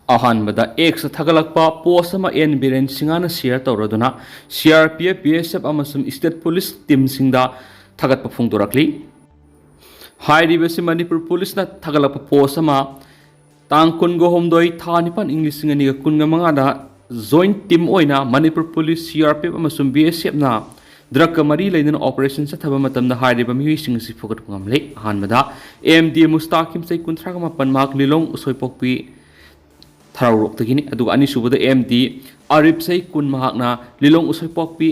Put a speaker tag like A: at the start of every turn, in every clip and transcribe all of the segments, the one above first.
A: अहानबदा X थगलकपा post अमा एन बिरेन सिंगाना शेयर तौरदुना सीआरपीएफ बीएसएफ अमसुम स्टेट पुलिस टीम सिंगदा थगतप फोंदोरकली हाइरिबसि मणिपुर पुलिस ना थगलकपा पोस्ट अमा तांग कुनगो होमदोई था निपान इंग्लिश सिंगनी कुनगा मंगादा जॉइंट टीम ओइना मणिपुर पुलिस सीआरपीएफ अमसुम बीएसएफ ना ड्रग मरी लेन ऑपरेशन चथब मतमदा हाइरिबा मियुइसिंग सि फोकट ngamle अहानबदा एमडी मुस्ताकिम से कुंथ्राग मापन मार्क लिलोंग उसोइपोकपी थरारोकतगिनी अदुगा अनिसुबदा एमडी आरिफ से कुन महाकना लिलोंग उसोइपोकपी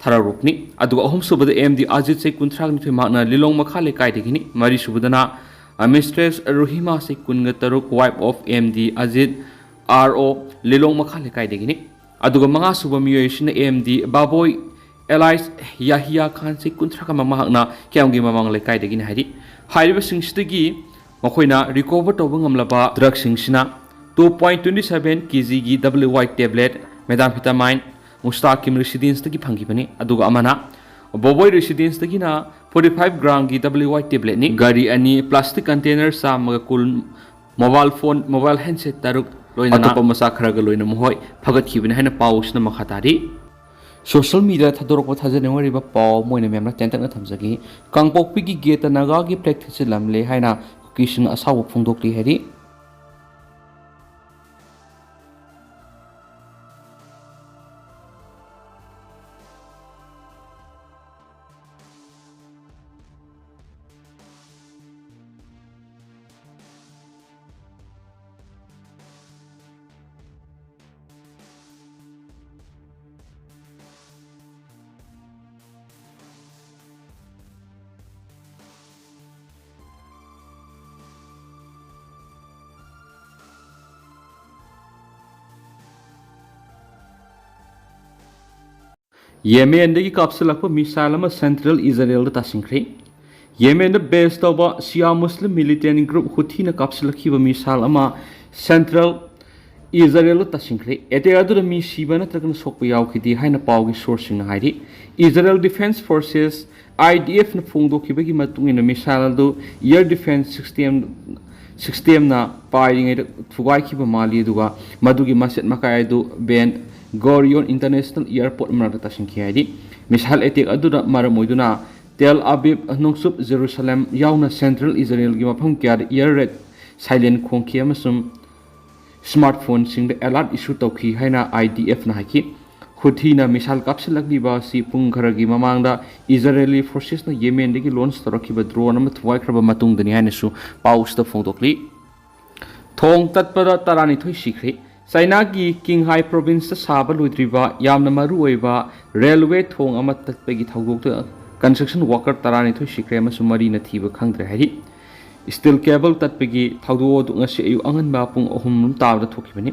A: थरारोकनी अदुगा अहमसुबदा एमडी अजित से कुंथ्राग निथि महाकना लिलोंग मखाले काइदगिनी मरिसुबदना मिस्ट्रेस रुहिमा से कुनगा तरुक wife of MD Ajit RO Lilong मखाले काइदगिनी अदुगा मंगासुबा मियुइसिन एमडी बाबोय एलाइस याहिया खान से कुंथ्राग महाकना क्यामगी ममांग लेकाइदगिनी हाइदि हाइरिबा सिंगसिदगी मखोइना रिकवर तौबा ngamlaba ड्रग सिंगसिना 2.27 kg की WY tablet methamphetamine Mustakim residence तकी फंगिबनी अदुगा अमाना बोबोय रेसिडेंस तकी ना 45 ग्राम की WY टेबलेट नि गाड़ी अनि प्लास्टिक कंटेनर सामगा कुल मोबाइल फोन मोबाइल हैंडसेट तारुक लोइना अतोप मसा खरगा लोइना मोहय फगतखिबनी हैना पाउसना मखातारी सोशल मीडिया थदोरक थाजने वरिबा पाव मोइना मेमना टेंटकना थमजगी कांगपोकपी की गेट नागा की प्लेट थिसिलमले हैना किसिंग असाव फोंदोकली हेरी येमेन की कापसलक मिसाइल सेंट्रल इजराइल तासिंख्रे येमेन बेस तब शिया मुस्लिम मिलिटेंट ग्रुप हुथीन कापसलखिब मिसाइल सेंट्रल इजराइल तासिंख्रे एटेर मी सिब नत्रगन सोकप यावखिदि हाइना पावगी सोर्सिंग हाइदि इजराइल डिफेंस फोर्सेस IDF न फोंदोखिबगी मतुंगिन मिसाइल दो एयर डिफेंस सिस्टम ना पाइरिंग थुगाइखिब माली दुगा मदुगी मसेट मकाय दु बेन गोरियन इंटरनेशनल एयरपोर्ट मनाक तासिंखि हाइदि मिसाइल अटैक अदुदा मरम ओइदुना तेल अबीब नुंगसुब जेरूसलम याउना सेंट्रल इजराइल की मफम क्या एयर रेड साइलेंट खोंखि अमसुम स्मार्टफोन सिंग अलर्ट इशू तौखि हाइना IDF ना हाइखि हुथीना मिसाइल कापसलकलिबा सि पुंग खरगी ममांगदा इजरायली फोर्सेस ना येमेन दगी लॉन्च तौरखिबा ड्रोन अम थुवाइख्रबा मतुंगदनि हाइनसु पाउस द फोंदोकली थोंग तत्पदा तरानिथोइ सिख्रे चाइना की किंग हाई प्रोविंस साब लुद्रीबा यामना मरु ओइबा रेलवे थोंग अम तत्पगी थौगोक कंस्ट्रक्शन वर्कर तरानिथोइ सिख्रे अमसु मरी न थीबा खंगद्रे हाइरि स्टील केबल तत्पगी थौदो दुंगसि अयु अंगनबा पुंग अहुम ताबदा थोखिबनि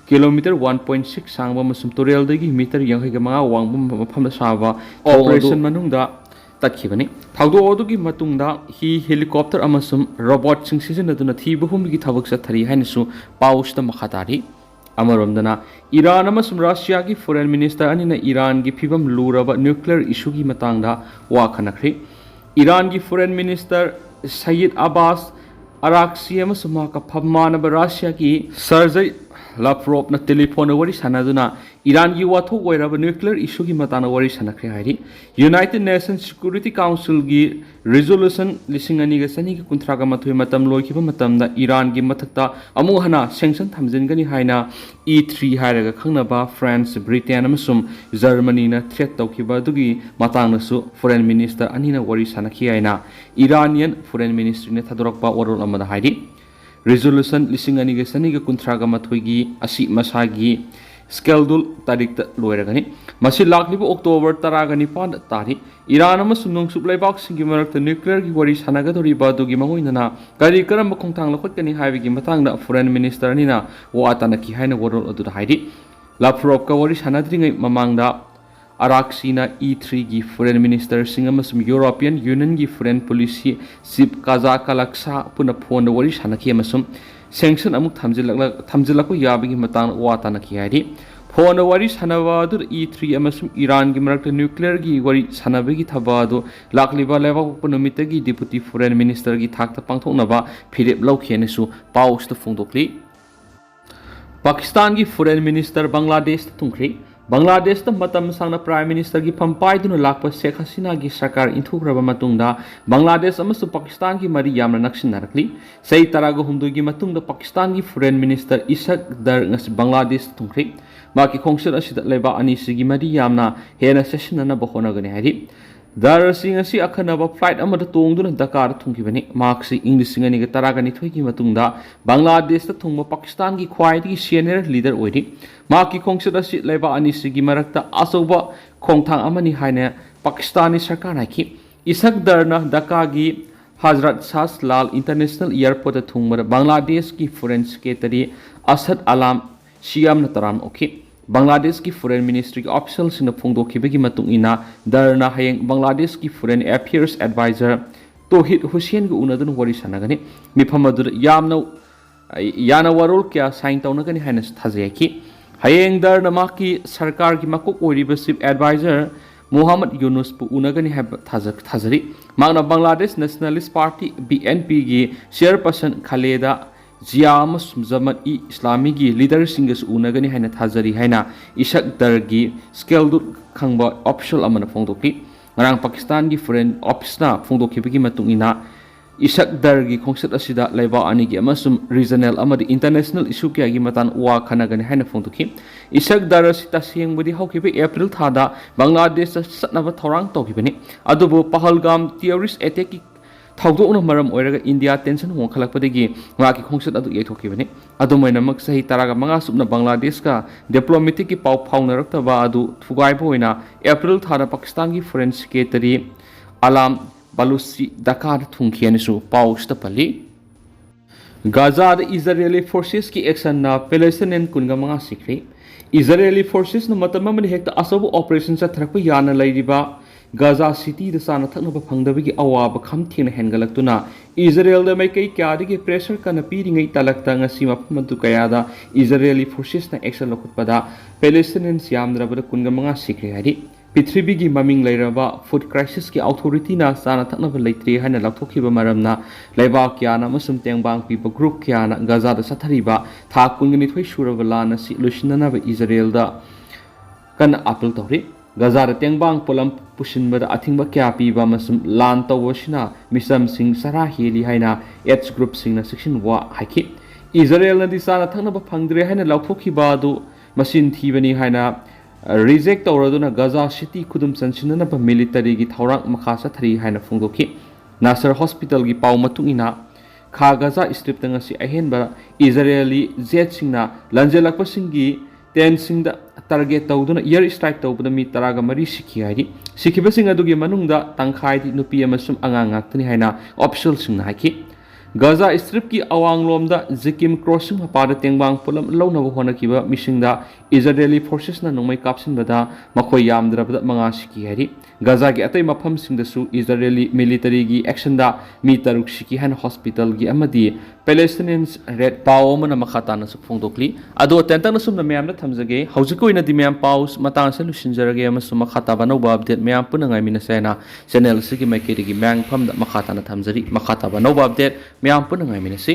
A: किलोमीटर 1.6 सांगबा मसुम तोरेलदगी मीटर 85 वांगबा मफमदा साबा ऑपरेशन मनुंगदा तत्खिबनि थौदो ओदुगी मतुंगदा ही हेलीकॉप्टर अमसुम रोबोट सिंग सिजनदुना थीबा हुमगी थबक सथरी हाइनसु पाउसदा मखातारी अमरोमदना ईरान अमसुम रशिया की फॉरेन मिनिस्टर अनिना ईरान की फिबम लूरबा न्यूक्लियर इशू की मतंगदा वाखनख्रे ईरान की फॉरेन मिनिस्टर सईद अब्बास अराक्सी अमसुम का फमानब रशिया की सर्जरी लाफ्रोप न टेलीफोन वरी सानादुना ईरान की वाथोक ओइरब न्यूक्लियर इशू की मताना वरी सानख्रे हाइरि यूनाइटेड नेशन सिक्योरिटी काउंसिल की रिजोल्यूशन लिसिंग अनिगा सनिगा कुंथ्रागा मथुइ मतम लोइखिबा मतमदा ईरान की मथक्ता अमु हना सैंक्शन थमजिनगनी हाइना E3 हाइरगा खंगनबा फ्रांस ब्रिटेन अमसुम जर्मनी न थ्रेट तौखिबा दुगी मतांगसु फॉरेन मिनिस्टर अनिना वरी सानखि हाइना इरानियन फॉरेन मिनिस्ट्री ने थदोरकबा वरोल अमदा हाइरि रिजोल्यूशन लिसिंग अनिगा सनिगा कुंथ्रागा मथुइगी असि मसागी स्केल्डुल तारीख लोरगनी मसी लाखलिब अक्टोबर 19 तारी ईरान अमसुम नोंगसुब लेबाक सिंगी मरक्त न्यूक्लियर की वरी सानगदोरिबा दुगी ममोइनना करी करम खोंथांग लखोटकनी हाइबगी मतंगदा फॉरेन मिनिस्टर निना वातानकी हाइना वरोल अदुदा हाइदि लाफ्रोप का वरी सानद्रिङै ममांगदा अराक्सीना E3 की फॉरेन मिनिस्टर सिंग अमसुम यूरोपियन यूनियन की फॉरेन पॉलिसी चीफ काजा कलक्सा पुना फोन वरी सानकी अमसुम सैंक्शन अमुक थमजिलक याबगी मतंग वातानकी हाइदि फोन वरी सानबादु E3 अमसुम ईरान की मरक्त न्यूक्लियर की वरी सानबगी थबादु लाखलिबा लेबाक नुमितगी डिप्यूटी फॉरेन मिनिस्टर की थाकता पांथोकनबा फिरेप लौखेनसु पाउस द फोंदोकली पाकिस्तान की फॉरेन मिनिस्टर बांग्लादेश थुंख्री बांग्लादेश मतम सांगना प्राइम मिनिस्टर की फंपाइदुन लाप शेख हसीना की सरकार इंथुख्रब मतुंगदा बांग्लादेश अमसु पाकिस्तान की मरी यामना नक्सिनरकली सही तराग हुमदुई की मतुंगदा पाकिस्तान की फॉरेन मिनिस्टर इशक दर बांग्लादेश थुंख्री माकी खोंगसद असिदा लेबा अनिसिगी मरी यामना हेना सेशनना बखोनगने हारि दर सिंग असि अखनब फ्लाइट अमद तोंगदुन दकार थुंगिबनी मार्क्स इंग्लिश सिंगनी तरागनी थोई मतुंगदा बांग्लादेश थुंग पाकिस्तान की ख्वाइदगी सीनियर लीडर ओइरि माकी खोंगसद असि लेबा अनिसिगी मरक्ता अचौबा खोंगथांग अमनी हाइने पाकिस्तानी सरकार हाइखि इशक दरना ढाका की हजरत शाहजलाल इंटरनेशनल एयरपोर्ट थुंगबर बांग्लादेश की फॉरेन सेक्रेटरी असद अलाम सियाम तराम ओखि बांग्लादेश की फॉरेन मिनिस्ट्री ऑफिशियल फोंदोखिबगी मतुंगिना दरना हयेंग बांग्लादेश की फॉरेन अफेयर्स एडवाइजर तोहिद हुसैन की उनदुन वरी सनगनी मिफम अदुर याना वरोल क्या साइन तौनगनी हाइना थाजैखि हयेंग दरना माकी सरकार की मकुक ओरिबा चीफ एडवाइजर मोहम्मद यूनुस पु उनगनी हाइब थाजरी मागना बांग्लादेश नेशनलिस्ट पार्टी BNP की चेयरपर्सन खालेदा जिया जमत इस्लामी की लीडर सिंगस उनगनी है थाजरी है इशक दर की स्केल खंब ऑफिशियल फोंदोकी ngarang पाकिस्तान की फॉरेन ऑफिसना फोंदोखिबगी मतुंगिना इशक दर की खोंसद असिदा लेबा अनि की अमसुम रीजनल अमदि इंटरनेशनल इशू क्या की मतान वा खनगनी है फोंदोखि इशक दर असि तसेंगबदि हौखिबे अप्रैल थादा बांग्लादेश सत्नब थौरांग तौखिबनि अदुबो पहलगाम टेररिस्ट अटैक की थौदोना मरम ओइरगा इंडिया टेंशन होंखलकपदगी माकी खोंसद अदु येथोखिबनि अदुमैनमक सही तरागा मंगा सुबना बांग्लादेश का डिप्लोमेटिक की पाव फाउनरक्तबा अदु थुगाइबो होइना अप्रैल थादा पाकिस्तान की फॉरेन सेक्रेटरी अलाम बलूची ढाका थुंखियनसु पाउस्तपली गाजा इजरायली फोर्सेस की एक्शन ना पैलेस्टाइनियन कुनगा मंगा सिखरि इजरायली फोर्सेस न मतम हेक्ता असब ऑपरेशन चथरप याना लैरिबा गाजा सिटी चाना थनब फंगदबगी अवाब खम थेना हेनगलक्तुना इजरायल मैकई क्यादगी प्रेशर कन पीरिंगई तलक्ता ngasi मफम अदु कयादा इजरायली फोर्सेस न एक्शन लखुतपदा पैलेस्टाइनियंस यामद्रबद कुनगा मंगा सिखरि हारि पृथ्वी की ममिंग लेरबा फूड क्राइसिस की अथॉरिटी ना चाना थनब लेत्रे हाइना लखोखिबा मरमना लेबाक क्याना मसुम तेंबांग पीबा ग्रुप क्याना गाजा द सथरिबा था कुंगनिथोय सुरबा लाना सि लुसिननाबा इजरायल दा कन अपील तौरी गाजा तेंबांग पोलम पुशिनबद अथिंगबा क्या पीबा मसुम लान तौबसिना मिसम सिंह सरा हेली हाइना एच ग्रुप सिंगना सेक्शन वा हाइखि इजरायल नदी चाना थनब फंगद्रे हाइना लखोखिबा दु मसिन थीबनी हाइना रिजेक्ट तौरदुना गाजा सिटी खुदुम चनसिननबा मिलिटरी की थौरांग मखा चथरी हाइना फोंदोखि नासर हॉस्पिटल की पाव मतुंगिना खा गाजा स्ट्रिप तंगसी अहेनबा इजरायली जेट सिंगना लंजेलकपसिंगी टेन सिंग टारगेट तौदुना एयर स्ट्राइक तौबदा मी तरागा मरी सिखि हाइरि सिखिबसिंग अदुगी मनुंगदा तंखाइदि नुपी अमसुम अंगांग ngakतनि हाइना ऑफिशियल सिंगना हाइखि गाजा स्ट्रिप की अवांगलोमदा जिकिम क्रॉसिंग मपादा तेंबांग पुलम लौनब होनकिबा मिसिंगदा इजरायली फोर्सेसना नोंमै कापसिनबदा मखोय यामद्रबदा मंगा सिखि हाइरि गाजा की अतै मफम सिंगदसु इजरायली मिलिटरी की एक्शनदा मी तरुक सिखि हाइन हॉस्पिटल की अमदी पैलेस्टाइनियंस रेड पाव मन मखाताना सु फोंदोक्ली अदो टेंटन सुमना मैमना थमजगे हौजिक ओइना दि मैम पाउस मतांग से लुसिनजरगे अमसु मखाताबा नौबा अपडेट मैम पुनंगाय मिनसेना चैनल सिगी मैकेरी की मैंग फमदा मखाताना थमजरी मखाताबा नौबा अपडेट मैम पुनंगाय मिनसे